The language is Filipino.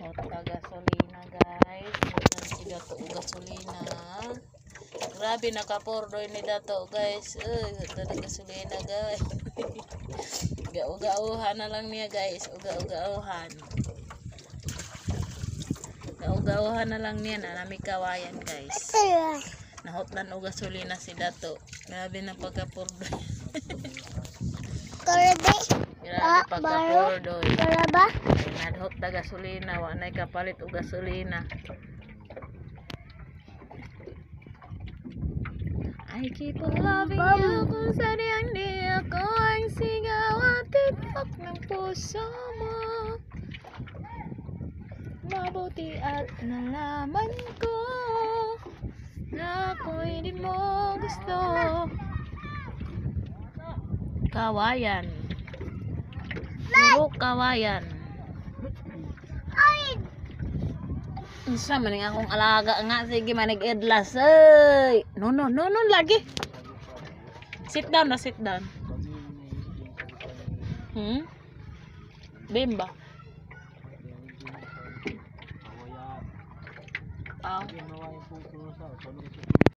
Nahot ka gasolina guys. Nahot si Dato og gasolina. Grabe naka-pordoy ni Dato guys. Nahot na gasolina guys. Uga-ugahan na lang niya guys. Uga-ugahan. Uga-ugahan na lang niya na nami kawayan guys. Nahotlan og gasolina si Dato. Grabe na pagka-pordoy. Grabe pagka-pordoy. Nahot na gasolina, wa nay kapalit og gasolina. I keep on loving you kung saan ang di ako ang sigaw at tibok ng puso mo. Mabuti at nalaman ko na ako'y di mo gusto. Kawayan. Puro kawayan. Isa maning akong alaga nga. Sige manig-edlas. Ay. No lagi. Sit down na, sit down. Bimba.